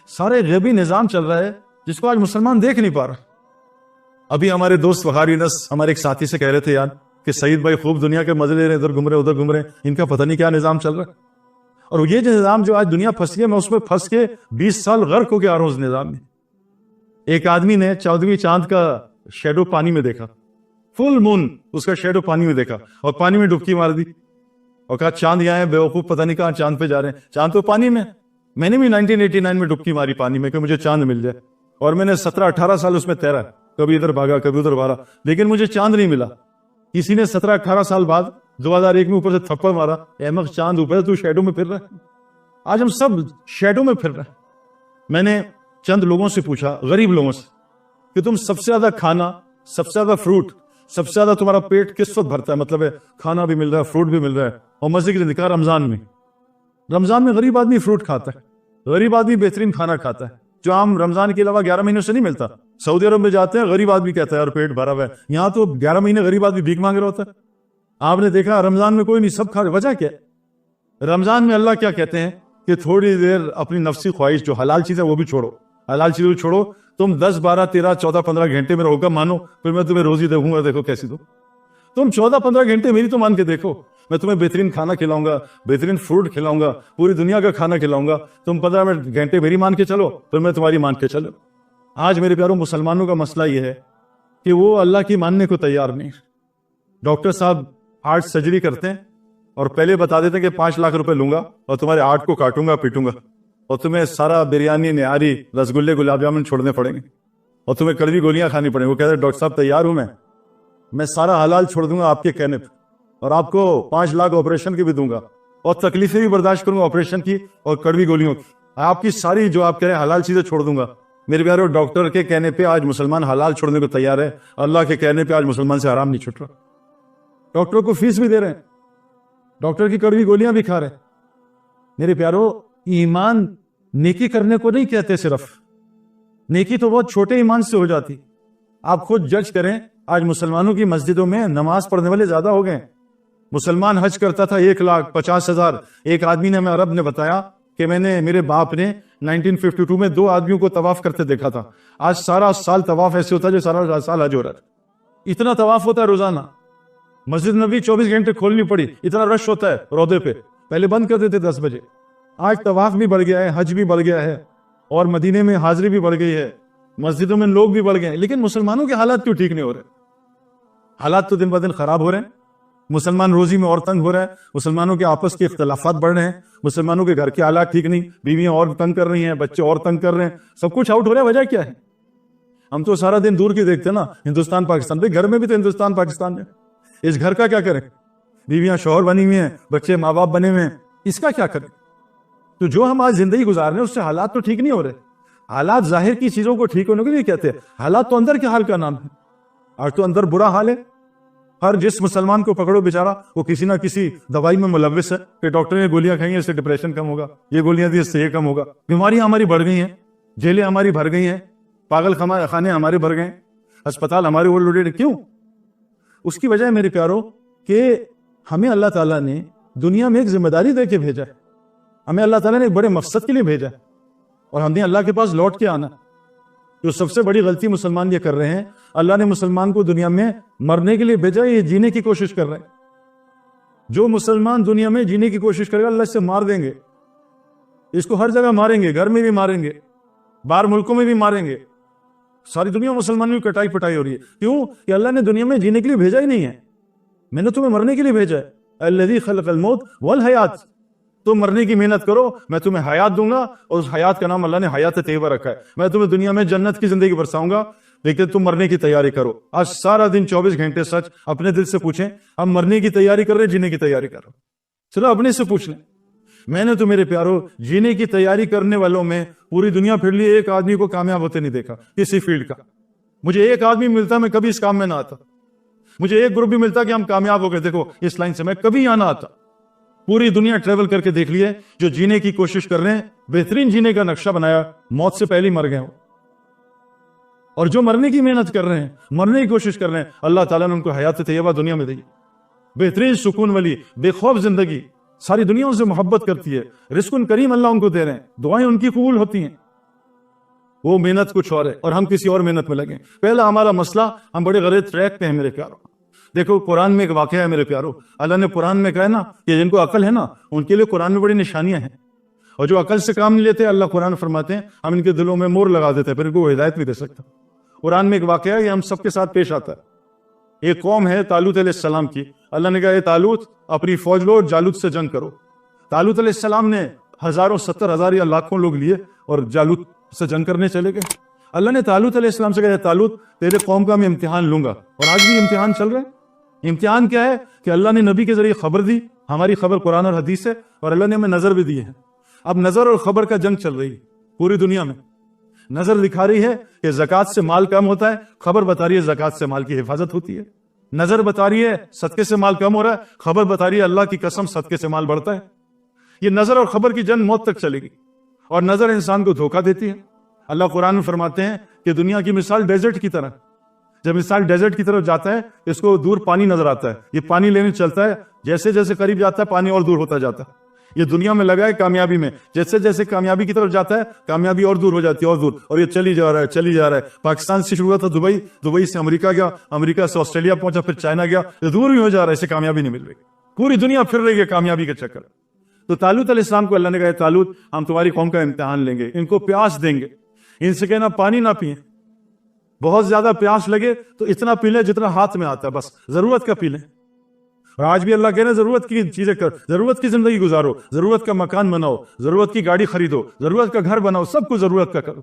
سارے غیبی نظام چل رہا ہے جس کو آج مسلمان دیکھ نہیں پا رہا. ابھی ہمارے دوست وقاری نس ہمارے ایک ساتھی سے کہہ رہے تھے یار کہ سعید بھائی خوب دنیا کے مزے لے رہے ہیں, ادھر گھوم رہے ادھر گھوم رہے, ان کا پتہ نہیں کیا نظام چل رہا ہے. اور یہ جو نظام جو آج دنیا پھنسی ہے, میں اس میں پھنس کے 20 سال غرق ہو کے آ رہا ہوں اس نظام میں. ایک آدمی نے 14ویں چاند کا شیڈو پانی میں دیکھا, فل مون اس کا شیڈو پانی میں دیکھا اور پانی میں ڈبکی مار دی اور کہا چاند یہاں ہے, بیوقوف پتہ نہیں کہاں چاند پہ جا رہے ہیں, چاند تو پانی میں. میں نے بھی 1989 میں ڈبکی ماری پانی میں کہ مجھے چاند مل جائے, اور میں نے 17-18 سال اس میں تیرا, کبھی ادھر بھاگا کبھی ادھر بھاگا, لیکن مجھے چاند نہیں ملا. کسی نے 17-18 سال بعد 2001 میں اوپر سے تھپڑ مارا, احمد چاند اوپر تو شیڈو میں پھر رہا ہے. آج ہم سب شیڈو میں پھر رہے ہیں. میں نے چند لوگوں سے پوچھا, غریب لوگوں سے, کہ تم سب سے زیادہ کھانا, سب سے زیادہ فروٹ, سب سے زیادہ تمہارا پیٹ کس وقت بھرتا ہے؟ مطلب ہے کھانا بھی مل رہا ہے, فروٹ بھی مل رہا ہے, اور مزے کی نکاح رمضان میں. رمضان میں غریب آدمی فروٹ کھاتا ہے, غریب آدمی بہترین کھانا کھاتا ہے, جو عام رمضان کے علاوہ 11 مہینوں سے نہیں ملتا. سعودی عرب میں جاتے ہیں, غریب آدمی کہتا ہے اور پیٹ بھرا ہوا ہے. یہاں تو 11 مہینے غریب آدمی بھیک مانگ رہا ہوتا ہے. آپ نے دیکھا رمضان میں کوئی نہیں, سب کھا رہے. وجہ کیا ہے؟ رمضان میں اللہ کیا کہتے ہیں کہ تھوڑی دیر اپنی نفسی خواہش جو حلال چیز ہے وہ بھی چھوڑو, حلال چیزیں بھی چھوڑو. تم 10, 12, 13, 14, 15 گھنٹے میرا حکم مانو, پھر میں تمہیں روزی دوں گا. دیکھو کیسی دو. تم 14-15 گھنٹے میری تو مان کے دیکھو, میں تمہیں بہترین کھانا کھلاؤں گا, بہترین فروٹ کھلاؤں گا, پوری دنیا کا کھانا کھلاؤں گا. تم 15 گھنٹے میری مان کے چلو, پھر میں تمہاری مان کے چلو. آج میرے پیاروں مسلمانوں کا مسئلہ یہ ہے کہ وہ اللہ کی ماننے کو تیار نہیں. ڈاکٹر صاحب ہارٹ سرجری کرتے ہیں اور پہلے بتا دیتے ہیں کہ 5 لاکھ روپے لوں گا اور تمہارے ہارٹ کو کاٹوں گا, پیٹوں گا, اور تمہیں سارا بریانی, نہاری, رسگلے, گلاب جامن چھوڑنے پڑیں گے, اور تمہیں کڑوی گولیاں کھانی پڑیں گی. وہ کہتے ہیں ڈاکٹر صاحب تیار ہوں میں سارا حلال چھوڑ دوں گا آپ کے کہنے پہ, اور آپ کو 5 لاکھ آپریشن کی بھی دوں گا, اور تکلیفیں بھی برداشت کروں گا آپریشن کی اور کڑوی گولیوں کی. آپ کی ساری جو آپ کہہ رہے ہیں حلال چیزیں چھوڑ دوں گا. میرے پیارے ڈاکٹر کے کہنے پہ آج مسلمان حلال چھوڑنے کو تیار ہے, اللہ کے کہنے پہ آج مسلمان سے حرام نہیں چھوٹ رہا. ڈاکٹر کو فیس بھی دے رہے ہیں, ڈاکٹر کی کڑوی گولیاں بھی کھا رہے ہیں. میرے پیارو, ایمان نیکی کرنے کو نہیں کہتے, صرف نیکی تو بہت چھوٹے ایمان سے ہو جاتی. آپ خود جج کریں, آج مسلمانوں کی مسجدوں میں نماز پڑھنے والے زیادہ ہو گئے. مسلمان حج کرتا تھا 1,50,000. ایک آدمی نے, ہمیں عرب نے بتایا کہ میں نے, میرے باپ نے 1952 میں 2 آدمیوں کو طواف کرتے دیکھا تھا. آج سارا سال طواف ایسے ہوتا ہے جو سارا سال حج ہو رہا ہے. اتنا طواف ہوتا ہے روزانہ. مسجد نبی 24 گھنٹے کھولنی پڑی, اتنا رش ہوتا ہے رودے پہ. پہلے بند کر دیتے 10 بجے. آج طواف بھی بڑھ گیا ہے, حج بھی بڑھ گیا ہے, اور مدینے میں حاضری بھی بڑھ گئی ہے, مسجدوں میں لوگ بھی بڑھ گئے ہیں. لیکن مسلمانوں کے حالات کیوں ٹھیک نہیں ہو رہے؟ حالات تو دن بہ دن خراب ہو رہے ہیں. مسلمان روزی میں اور تنگ ہو رہا ہے, مسلمانوں کے آپس کے اختلافات بڑھ رہے ہیں, مسلمانوں کے گھر کے حالات ٹھیک نہیں, بیویاں اور تنگ کر رہی ہیں, بچے اور تنگ کر رہے ہیں, سب کچھ آؤٹ ہو رہا ہے. وجہ کیا ہے؟ ہم تو سارا دن دور کی دیکھتے ہیں نا, ہندوستان پاکستان. بھائی گھر میں بھی تو ہندوستان پاکستان ہے. اس گھر کا کیا کریں؟ بیویاں شوہر بنی ہوئی ہیں, بچے ماں باپ بنے ہوئے ہیں, اس کا کیا کریں؟ تو جو ہم آج زندگی گزار رہے ہیں اس سے حالات تو ٹھیک نہیں ہو رہے. حالات ظاہر کی چیزوں کو ٹھیک ہونے کے لیے کہتے ہیں, حالات تو اندر کے حال کا نام ہے. آج تو اندر برا حال ہے. ہر جس مسلمان کو پکڑو بیچارہ وہ کسی نہ کسی دوائی میں ملوث ہے کہ ڈاکٹر نے گولیاں کھائیں اس سے ڈپریشن کم ہوگا, یہ گولیاں دی اس سے یہ کم ہوگا. بیماریاں ہماری بڑھ گئی ہیں, جیلیں ہماری بھر گئی ہیں, پاگل خانے ہمارے بھر گئے ہیں, اسپتال ہمارے اوور لوڈیڈ. کیوں؟ اس کی وجہ ہے میرے پیارو کہ ہمیں اللہ تعالیٰ نے دنیا میں ایک ذمہ داری دے کے بھیجا ہے. ہمیں اللہ تعالیٰ نے ایک بڑے مقصد کے لیے بھیجا ہے, اور ہم نے اللہ کے پاس لوٹ کے آنا. جو سب سے بڑی غلطی مسلمان یہ کر رہے ہیں, اللہ نے مسلمان کو دنیا میں مرنے کے لیے بھیجا, یہ جینے کی کوشش کر رہے ہیں. جو مسلمان دنیا میں جینے کی کوشش کرے گا اللہ اس سے مار دیں گے. اس کو ہر جگہ ماریں گے, گھر میں بھی ماریں گے, باہر ملکوں میں بھی ماریں گے. ساری دنیا مسلمانوں کی کٹائی پٹائی ہو رہی ہے. کیوں؟ کہ اللہ نے دنیا میں جینے کے لیے بھیجا ہی نہیں ہے, میں نے تمہیں مرنے کے لیے بھیجا ہے. الذی خلق الموت والحیات, تم مرنے کی محنت کرو, میں تمہیں حیات دوں گا, اور اس حیات کا نام اللہ نے حیات طیبہ رکھا ہے. میں تمہیں دنیا میں جنت کی زندگی برساؤں گا, لیکن تم مرنے کی تیاری کرو. آج سارا دن 24 گھنٹے سچ اپنے دل سے پوچھیں, ہم مرنے کی تیاری کر رہے ہیں, جینے کی تیاری کر رہے ہیں؟ چلو اپنے سے پوچھ لیں. میں نے تو میرے پیارو جینے کی تیاری کرنے والوں میں پوری دنیا پھر لی, ایک آدمی کو کامیاب ہوتے نہیں دیکھا کسی فیلڈ کا. مجھے ایک آدمی ملتا میں کبھی اس کام میں نہ آتا. مجھے ایک گروپ بھی ملتا کہ ہم کامیاب ہو گئے, دیکھو اس لائن سے, میں کبھی یہاں نہ آتا. پوری دنیا ٹریول کر کے دیکھ لیے, جو جینے کی کوشش کر رہے ہیں, بہترین جینے کا نقشہ بنایا, موت سے پہلے مر گئے ہو. اور جو مرنے کی محنت کر رہے ہیں, مرنے کی کوشش کر رہے ہیں, اللہ تعالیٰ نے ان کو حیات طیبہ دنیا میں دی, بہترین سکون والی بے خوف زندگی. ساری دنیا ان سے محبت کرتی ہے, رزق کریم اللہ ان کو دے رہے ہیں, دعائیں ان کی قبول ہوتی ہیں. وہ محنت کچھ اور ہے اور ہم کسی اور محنت میں لگیں. پہلا ہمارا مسئلہ, ہم بڑے غلط ٹریک پہ ہیں میرے پیاروں. دیکھو قرآن میں ایک واقعہ ہے میرے پیاروں, اللہ نے قرآن میں کہا ہے نا کہ جن کو عقل ہے نا ان کے لیے قرآن میں بڑی نشانیاں ہیں, اور جو عقل سے کام نہیں لیتے اللہ قرآن فرماتے ہیں ہم ان کے دلوں میں مور لگا دیتے ہیں, پھر ان کو ہدایت بھی دے سکتا. قرآن میں ایک واقعہ ہے, یہ ہم سب کے ساتھ پیش آتا ہے. ایک قوم ہے طالوت علیہ السلام کی, اللہ نے کہا اے طالوت اپنی فوج لو, جالوت سے جنگ کرو. طالوت علیہ السلام نے ہزاروں 70,000 یا لاکھوں لوگ لیے اور جالوت سے جنگ کرنے چلے گئے. اللہ نے طالوت علیہ السلام سے کہا طالوت تیرے قوم کا میں امتحان لوں گا, اور آج بھی امتحان چل رہا ہے. امتحان کیا ہے کہ اللہ نے نبی کے ذریعے خبر دی, ہماری خبر قرآن اور حدیث ہے, اور اللہ نے ہمیں نظر بھی دی ہے. اب نظر اور خبر کا جنگ چل رہی ہے پوری دنیا میں. نظر دکھا رہی ہے کہ زکوٰۃ سے مال کم ہوتا ہے, خبر بتا رہی ہے زکوٰۃ سے مال کی حفاظت ہوتی ہے. نظر بتا رہی ہے صدقے سے مال کم ہو رہا ہے, خبر بتا رہی ہے اللہ کی قسم صدقے سے مال بڑھتا ہے. یہ نظر اور خبر کی جنگ موت تک چلے گی, اور نظر انسان کو دھوکہ دیتی ہے. اللہ قرآن میں فرماتے ہیں کہ دنیا کی مثال ڈیزرٹ کی طرح, جب انسان ڈیزرٹ کی طرف جاتا ہے اس کو دور پانی نظر آتا ہے, یہ پانی لینے چلتا ہے, جیسے جیسے قریب جاتا ہے پانی اور دور ہوتا جاتا ہے. یہ دنیا میں لگا ہے کامیابی میں, جیسے جیسے کامیابی کی طرف جاتا ہے کامیابی اور دور ہو جاتی ہے, اور دور, اور یہ چلی جا رہا ہے. پاکستان سے شروع ہوا تھا دبئی, دبئی سے امریکہ گیا, امریکہ سے آسٹریلیا پہنچا, پھر چائنا گیا, یہ دور بھی ہو جا رہا ہے, اسے کامیابی نہیں مل رہی. پوری دنیا پھر رہی ہے کامیابی کے چکر. تو طالوت علیہ السلام کو اللہ نے کہا طالوت ہم تمہاری قوم کا امتحان لیں گے, ان کو پیاس دیں گے, ان سے کہنا پانی نہ پئیں, بہت زیادہ پیاس لگے تو اتنا پی لیں جتنا ہاتھ میں آتا ہے, بس ضرورت کا پی لیں. اور آج بھی اللہ کہہ رہے ہیں ضرورت کی چیزیں کر, ضرورت کی زندگی گزارو, ضرورت کا مکان بناؤ, ضرورت کی گاڑی خریدو, ضرورت کا گھر بناؤ, سب کو ضرورت کا کرو.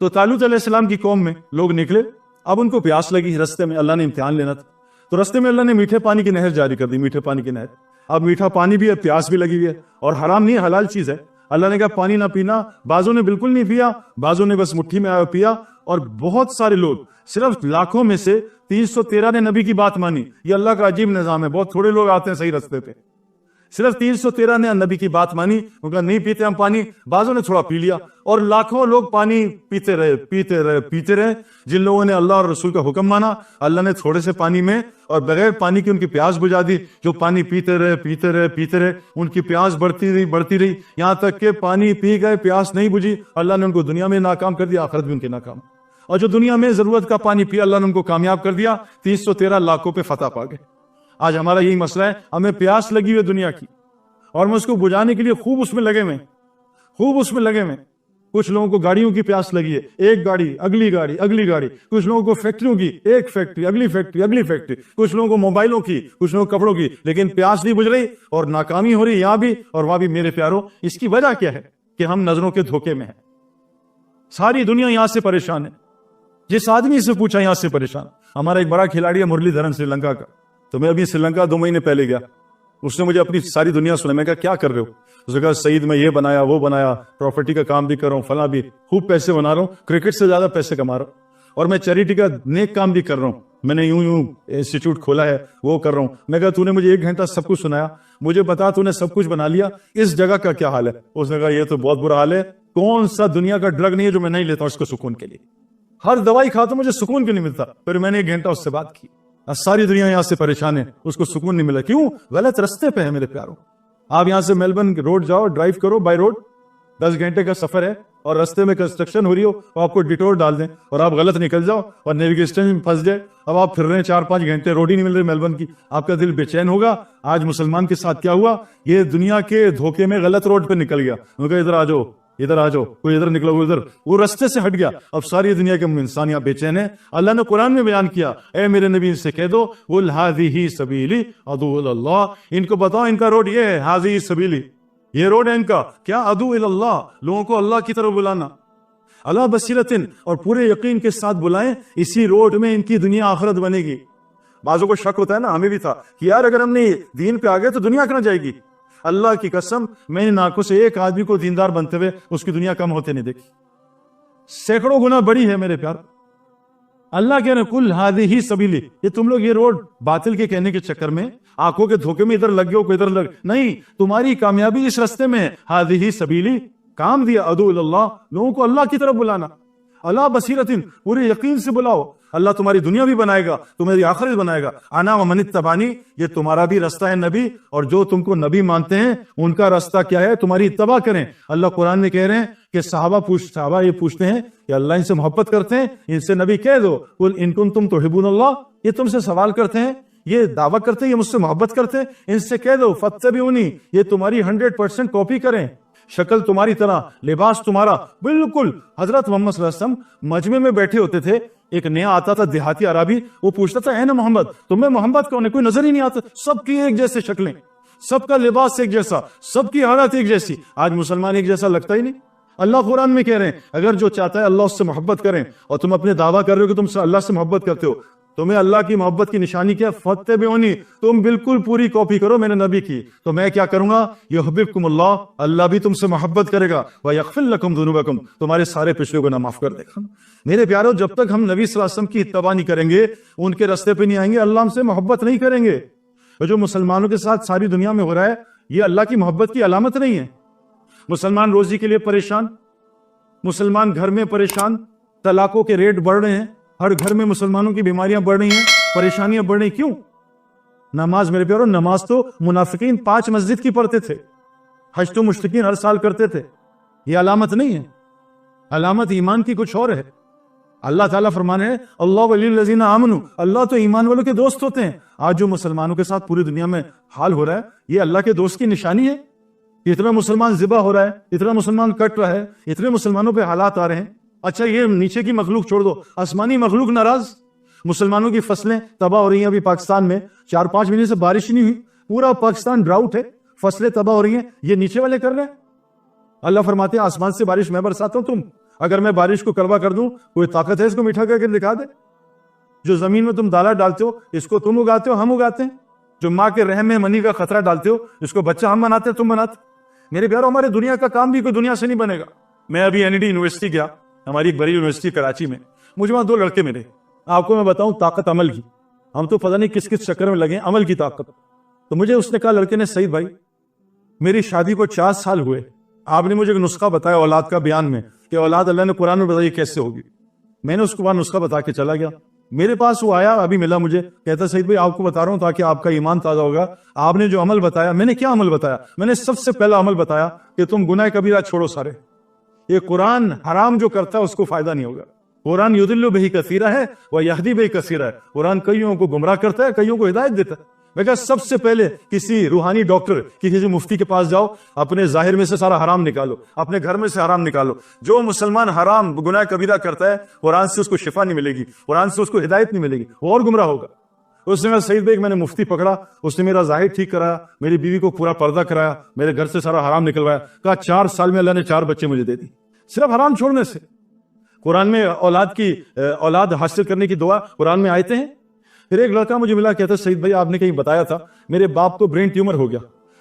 تو طالوت علیہ السلام کی قوم میں لوگ نکلے, اب ان کو پیاس لگی, رستے میں اللہ نے امتحان لینا تھا, تو رستے میں اللہ نے میٹھے پانی کی نہر جاری کر دی, میٹھے پانی کی نہر. اب میٹھا پانی بھی ہے, پیاس بھی لگی ہوئی ہے, اور حرام نہیں ہے, حلال چیز ہے. اللہ نے کہا پانی نہ پینا, بعضوں نے بالکل نہیں پیا, بعضوں نے بس مٹھی میں آیا پیا, اور بہت سارے لوگ, صرف لاکھوں میں سے 313 نے نبی کی بات مانی. یہ اللہ کا عجیب نظام ہے, بہت تھوڑے لوگ آتے ہیں صحیح رستے پہ. صرف 313 نے نبی کی بات مانی, ان کا نہیں پیتے ہم پانی, بعضوں نے تھوڑا پی لیا, اور لاکھوں لوگ پانی پیتے رہے. جن لوگوں نے اللہ اور رسول کا حکم مانا, اللہ نے تھوڑے سے پانی میں اور بغیر پانی کی ان کی پیاس بجھا دی. جو پانی پیتے رہے, ان کی پیاس بڑھتی رہی, یہاں تک کہ پانی پی گئے, پیاس نہیں بجھی, اللہ نے ان کو دنیا میں ناکام کر دیا, آخرت بھی ان کے ناکام. اور جو دنیا میں ضرورت کا پانی پیا, اللہ نے ان کو کامیاب کر دیا, 313 لاکھوں پہ فتح پا گئے. آج ہمارا یہی مسئلہ ہے, ہمیں پیاس لگی ہوئی دنیا کی, اور ہم اس کو بجھانے کے لیے خوب اس میں لگے ہوئے. کچھ لوگوں کو گاڑیوں کی پیاس لگی ہے, ایک گاڑی اگلی گاڑی. کچھ لوگوں کو فیکٹریوں کی, ایک فیکٹری اگلی فیکٹری. کچھ لوگوں کو موبائلوں کی, کچھ لوگوں کو کپڑوں کی, لیکن پیاس نہیں بجھ رہی اور ناکامی ہو رہی یہاں بھی اور وہاں بھی. میرے پیاروں, اس کی وجہ کیا ہے کہ ہم نظروں کے دھوکے میں ہیں. ساری دنیا یہاں سے پریشان ہے. جس آدمی سے پوچھا یہاں سے پریشان. ہمارا ایک بڑا کھلاڑی ہے مرلی دھرن, سری لنکا کا. تو میں ابھی سری لنکا 2 مہینے پہلے گیا, اس نے مجھے اپنی ساری دنیا سنا. میں کہا کیا کر رہے ہو؟ اس نے کہا سعید میں یہ بنایا وہ بنایا, پراپرٹی کا کام بھی کر رہا ہوں, فلاں بھی, خوب پیسے بنا رہا ہوں, کرکٹ سے زیادہ پیسے کما رہا ہوں, اور میں چیریٹی کا نیک کام بھی کر رہا ہوں. میں نے یوں انسٹیٹیوٹ کھولا ہے, وہ کر رہا ہوں. میں کہا تو نے مجھے 1 گھنٹہ سب کچھ سنایا, مجھے بتا تو نے سب کچھ بنا لیا, اس جگہ کا کیا حال ہے؟ اس نے کہا یہ تو بہت برا حال ہے. کون سا دنیا کا ڈرگ نہیں ہے جو میں نہیں لیتا ہوں اس کو سکون کے لیے؟ ہر دوائی کھاتا ہوں, مجھے سکون کیوں نہیں ملتا؟ پھر میں نے 1 گھنٹہ اس سے بات کی. ساری دنیا یہاں سے پریشان ہے, اس کو سکون نہیں ملا. کیوں؟ غلط رستے پہ ہے میرے پیاروں. آپ یہاں سے میلبرن روڈ جاؤ, ڈرائیو کرو بائی روڈ, 10 گھنٹے کا سفر ہے, اور رستے میں کنسٹرکشن ہو رہی ہو تو آپ کو ڈیٹور ڈال دیں اور آپ غلط نکل جاؤ اور نیویگیشن میں پھنس جائے. اب آپ پھر رہے ہیں 4-5 گھنٹے, روڈ ہی نہیں مل رہی میلبرن کی, آپ کا دل بے چین ہوگا. آج مسلمان کے ساتھ کیا ہوا؟ یہ دنیا کے دھوکے میں غلط روڈ پہ نکل گیا. ان کا ادھر آ جاؤ, کوئی ادھر نکلا, ادھر, وہ رستے سے ہٹ گیا. اب ساری دنیا کے انسان یہاں بے چین ہے. اللہ نے قرآن میں بیان کیا, اے میرے نبی ان سے کہہ دو قل ھذہ سبیلی ادعو الی اللہ, ان کو بتاؤ ان کا روڈ یہ ہے, ھذہ سبیلی, یہ روڈ ہے ان کا. کیا؟ ادعو الی اللہ, لوگوں کو اللہ کی طرف بلانا, علی بصیرۃ, اور پورے یقین کے ساتھ بلائیں. اسی روڈ میں ان کی دنیا آخرت بنے گی. بعضوں کو شک ہوتا ہے نا, ہمیں بھی تھا کہ یار اگر ہم نے دین پہ آ گئے تو دنیا کہاں جائے گی. اللہ کی قسم میں نے آنکھوں سے ایک آدمی کو دیندار بنتے ہوئے اس کی دنیا کم ہوتے نہیں دیکھی, سینکڑوں گنا بڑی ہے میرے پیار. اللہ کہہ رہے ہیں قل ھذہ سبیلی, یہ تم لوگ یہ روڈ باطل کے کہنے کے چکر میں آنکھوں کے دھوکے میں ادھر لگ گئے ہو, ادھر لگ نہیں, تمہاری کامیابی اس رستے میں ہے. ھذہ سبیلی, کام دیا ادعو الی اللہ, لوگوں کو اللہ کی طرف بلانا, علی بصیرۃ, پورے یقین سے بلاؤ. اللہ تمہاری دنیا بھی بنائے گا, تمہاری آخرت بنائے گا. انا ومن اتبعنی, یہ تمہارا بھی رستہ ہے نبی, اور جو تم کو نبی مانتے ہیں ان کا رستہ کیا ہے, تمہاری اتباع کریں. اللہ قرآن میں کہہ رہے ہیں کہ صحابہ یہ پوچھتے ہیں کہ اللہ ان سے محبت کرتے ہیں, ان سے نبی کہہ دو قل ان کنتم تحبون اللہ, یہ تم سے سوال کرتے ہیں, یہ دعویٰ کرتے ہیں یہ مجھ سے محبت کرتے ہیں, ان سے کہہ دو فاتبعونی, یہ تمہاری 100% کاپی کریں, شکل تمہاری طرح, لباس تمہارا بالکل. حضرت محمد صلی اللہ علیہ وسلم مجمع میں بیٹھے ہوتے تھے, ایک نیا آتا تھا دیہاتی عربی, وہ پوچھتا تھا اے نا محمد, تمہیں محمد کون ہے, کوئی نظر ہی نہیں آتا, سب کی ایک جیسے شکلیں, سب کا لباس ایک جیسا, سب کی حالت ایک جیسی. آج مسلمان ایک جیسا لگتا ہی نہیں. اللہ قرآن میں کہہ رہے ہیں اگر جو چاہتا ہے اللہ اس سے محبت کریں, اور تم اپنے دعویٰ کر رہے ہو کہ تم اللہ سے محبت کرتے ہو, تمہیں اللہ کی محبت کی نشانی کیا, فاتبعونی, تم بالکل پوری کاپی کرو میرے نبی کی, تو میں کیا کروں گا, یحببکم اللہ, اللہ بھی تم سے محبت کرے گا, ویغفر لکم ذنوبکم, تمہارے سارے پچھلے گناہ معاف کر دے گا. میرے پیارو, جب تک ہم نبی صلی اللہ علیہ وسلم کی اتباع نہیں کریں گے, ان کے راستے پہ نہیں آئیں گے, اللہ ہم سے محبت نہیں کریں گے. اور جو مسلمانوں کے ساتھ ساری دنیا میں ہو رہا ہے, یہ اللہ کی محبت کی علامت نہیں ہے. مسلمان روزی کے لیے پریشان, مسلمان گھر میں پریشان, طلاقوں کے ریٹ بڑھ رہے ہیں, ہر گھر میں مسلمانوں کی بیماریاں بڑھ رہی ہیں, پریشانیاں بڑھ رہی. کیوں؟ نماز, میرے پیارو, نماز تو منافقین 5 مسجد کی پڑھتے تھے, حج تو مشرکین ہر سال کرتے تھے. یہ علامت نہیں ہے, علامت ایمان کی کچھ اور ہے. اللہ تعالیٰ فرمانے ہیں اللہ ولی الذین آمنوا, اللہ تو ایمان والوں کے دوست ہوتے ہیں. آج جو مسلمانوں کے ساتھ پوری دنیا میں حال ہو رہا ہے, یہ اللہ کے دوست کی نشانی ہے. اتنا مسلمان ذبح ہو رہا ہے, اتنا مسلمان کٹ رہا ہے, اتنے مسلمانوں پہ حالات آ رہے ہیں. اچھا یہ نیچے کی مخلوق چھوڑ دو, آسمانی مخلوق ناراض, مسلمانوں کی فصلیں تباہ ہو رہی ہیں. ابھی پاکستان میں 4-5 مہینے سے بارش نہیں ہوئی, پورا پاکستان ڈراؤٹ ہے, فصلیں تباہ ہو رہی ہیں, یہ نیچے والے کر رہے ہیں. اللہ فرماتے ہیں آسمان سے بارش میں برساتا ہوں, اگر میں بارش کو کڑوا کر دوں, کوئی طاقت ہے اس کو میٹھا کر کے دکھا دے؟ جو زمین میں تم دالا ڈالتے ہو, اس کو تم اگاتے ہو, ہم اگاتے ہیں. جو ماں کے رحم میں منی کا خطرہ ڈالتے ہو, اس کو بچہ ہم بناتے ہیں, تم بناتے. میرے پیارو, ہمارے دنیا کا کام بھی کوئی دنیا سے نہیں بنے گا. میں ابھی NED یونیورسٹی گیا, ہماری ایک بڑی یونیورسٹی کراچی میں, مجھے وہاں 2 لڑکے ملے. آپ کو میں بتاؤں طاقت عمل کی, ہم تو پتہ نہیں کس کس چکر میں لگے, عمل کی طاقت. تو مجھے اس نے کہا, لڑکے نے, سعید بھائی میری شادی کو 4 سال ہوئے, آپ نے مجھے ایک نسخہ بتایا اولاد کا بیان میں کہ اولاد اللہ نے قرآن میں بتائی کیسے ہوگی. میں نے اس کو بعد نسخہ بتا کے چلا گیا. میرے پاس وہ آیا, ابھی ملا مجھے, کہتا سعید بھائی آپ کو بتا رہا ہوں تاکہ آپ کا ایمان تازہ ہوگا. آپ نے جو عمل بتایا, میں نے کیا عمل بتایا؟ میں نے سب سے پہلا عمل بتایا کہ تم گناہ کبیرہ چھوڑو سارے. یہ قرآن حرام جو کرتا ہے اس کو فائدہ نہیں ہوگا. قرآن یضل بہ کثیرا ہے ویہدی بہ کثیرا ہے. قرآن کئیوں کو گمراہ کرتا ہے, کئیوں کو ہدایت دیتا ہے. میں کہا سب سے پہلے کسی روحانی ڈاکٹر, کسی مفتی کے پاس جاؤ, اپنے ظاہر میں سے سارا حرام نکالو, اپنے گھر میں سے حرام نکالو. جو مسلمان حرام گناہ کبیرہ کرتا ہے, قرآن سے اس کو شفا نہیں ملے گی, قرآن سے اس کو ہدایت نہیں ملے گی, وہ اور گمراہ ہوگا. اس نے کہا سعید بھائی میں نے مفتی پکڑا, اس نے میرا ظاہر ٹھیک کرایا, میری بیوی کو پورا پردہ کرایا, میرے گھر سے سارا حرام نکلوایا. کہا 4 سال میں اللہ نے 4 بچے مجھے دے دی, صرف حرام چھوڑنے سے. قرآن میں اولاد حاصل کرنے کی دعا قرآن میں آیتیں ہیں. پھر ایک لڑکا مجھے ملا, کہتا سعید بھائی آپ نے کہیں بتایا تھا میرے باپ کو برین ٹیومر ہو گیا.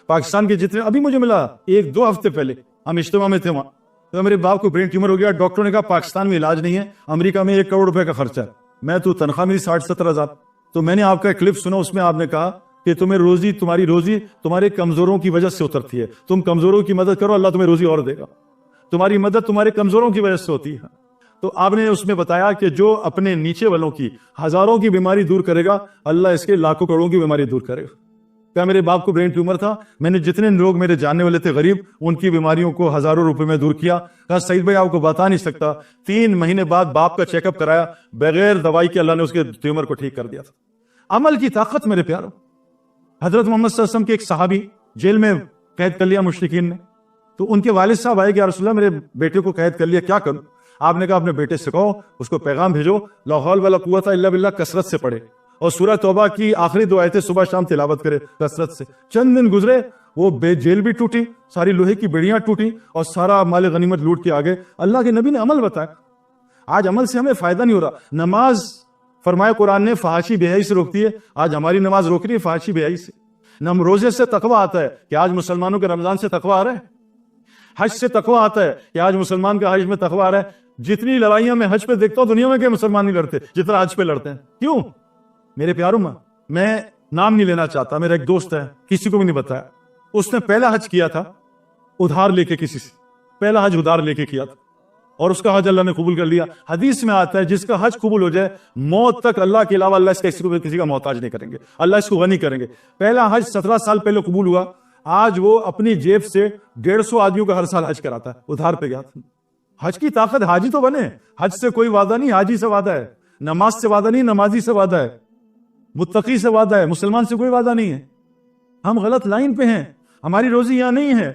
پاکستان کے جتنے, ابھی مجھے ملا 1-2 ہفتے پہلے, ہم اجتماع میں تھے وہاں, تو میرے باپ کو برین ٹیومر ہو گیا. ڈاکٹر نے کہا پاکستان میں علاج نہیں ہے, امریکہ میں 1 کروڑ روپے کا خرچہ ہے. میں تو تنخواہ میری 60-70 ہزار. تو میں نے آپ کا ایک کلپ سنا, اس میں آپ نے کہا کہ تمہاری روزی تمہارے کمزوروں کی وجہ سے اترتی ہے, تم کمزوروں کی مدد کرو, اللہ تمہیں روزی اور دے گا. تمہاری مدد تمہارے کمزوروں کی وجہ سے ہوتی ہے. تو آپ نے اس میں بتایا کہ جو اپنے نیچے والوں کی ہزاروں کی بیماری دور کرے گا, اللہ اس کے لاکھوں کروڑوں کی بیماری دور کرے گا. کیا میرے باپ کو برین ٹیومر تھا, میں نے جتنے لوگ میرے جاننے والے تھے غریب, ان کی بیماریوں کو ہزاروں روپے میں دور کیا. کہا سعید بھائی آپ کو بتا نہیں سکتا, 3 مہینے بعد باپ کا چیک اپ کرایا, بغیر دوائی کے اللہ نے اس کے ٹیومر کو ٹھیک کر دیا تھا. عمل کی طاقت میرے پیارو. حضرت محمد صلی اللہ علیہ وسلم کے ایک صحابی جیل میں قید کر لیا مشرکین نے, تو ان کے والد صاحب آئے کہ یا رسول اللہ میرے بیٹے کو قید کر لیا, کیا کروں؟ آپ نے کہا اپنے بیٹے سے کہو, اس کو پیغام بھیجو, لا حول ولا قوت الا باللہ کثرت سے پڑھے, اور سورہ توبہ کی آخری 2 آیتیں صبح شام تلاوت کرے کثرت سے. چند دن گزرے, وہ جیل بھی ٹوٹی, ساری لوہے کی بیڑیاں ٹوٹی, اور سارا مال غنیمت لوٹ کے آگے. اللہ کے نبی نے عمل بتایا. آج عمل سے ہمیں فائدہ نہیں ہو رہا. نماز فرمایا قرآن نے فحاشی بے حیائی سے روکتی ہے, آج ہماری نماز روک رہی ہے فحاشی بے حیائی سے. روزے سے تقویٰ آتا ہے کہ آج مسلمانوں کے رمضان سے تقویٰ آ رہا ہے. حج سے تقویٰ آتا ہے کہ آج مسلمان کا حج میں تقویٰ آ رہا ہے. جتنی لڑائیاں میں حج پہ دیکھتا ہوں دنیا میں کہ مسلمان نہیں لڑتے جتنا حج پہ لڑتے ہیں. کیوں میرے پیاروں؟ میں نام نہیں لینا چاہتا, میرا ایک دوست ہے, کسی کو بھی نہیں بتایا, اس نے پہلا حج کیا تھا ادھار لے کے, کسی سے پہلا حج ادھار لے کے کیا تھا. اور اس کا حج اللہ نے قبول کر لیا. حدیث میں آتا ہے جس کا حج قبول ہو جائے موت تک اللہ کے علاوہ اللہ اس کا کسی کا محتاج نہیں کریں گے, اللہ اس کو غنی کریں گے. پہلا حج 17 سال پہلے قبول ہوا, آج وہ اپنی جیب سے 150 آدمیوں کا ہر سال حج کراتا ہے, ادھار پہ گیا. حج کی طاقت, حاجی تو بنے, حج سے کوئی وعدہ نہیں, حاجی سے وعدہ ہے. نماز سے وعدہ نہیں, نمازی سے وعدہ ہے. متقی سے وعدہ ہے, مسلمان سے کوئی وعدہ نہیں ہے. ہم غلط لائن پہ ہیں, ہماری روزی یہاں نہیں ہے,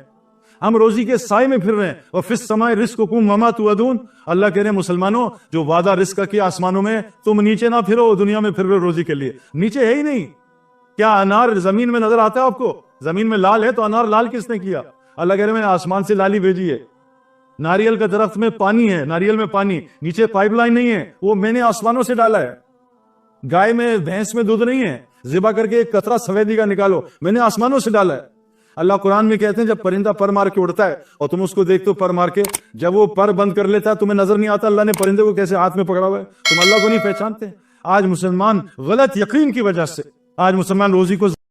ہم روزی کے سائے میں پھر رہے ہیں. وَفِي السَّمَاءِ رِزْقُكُمْ وَمَا تُوعَدُونَ, اللہ کہہ رہے ہیں مسلمانوں جو وعدہ رزق کا کیا آسمانوں میں, تم نیچے نہ پھرو, دنیا میں پھر رہے روزی کے لیے, نیچے ہے ہی نہیں. کیا انار زمین میں نظر آتا ہے آپ کو؟ زمین میں لال ہے تو انار لال کس نے کیا؟ اللہ کہہ رہے ہیں میں نے آسمان سے لالی بھیجی ہے. ناریل کا درخت میں پانی ہے, ناریل میں پانی, نیچے پائپ لائن نہیں ہے, وہ میں نے آسمانوں سے ڈالا ہے. گائے میں بھینس میں دودھ نہیں ہے, ذبح کر کے ایک قطرہ سفیدی کا نکالو, میں نے آسمانوں سے ڈالا ہے. اللہ قرآن میں کہتے ہیں جب پرندہ پر مار کے اڑتا ہے اور تم اس کو دیکھتے ہو پر مار کے, جب وہ پر بند کر لیتا ہے تمہیں نظر نہیں آتا اللہ نے پرندے کو کیسے ہاتھ میں پکڑا ہوا ہے, تم اللہ کو نہیں پہچانتے. آج مسلمان غلط یقین کی وجہ سے, آج مسلمان روزی کو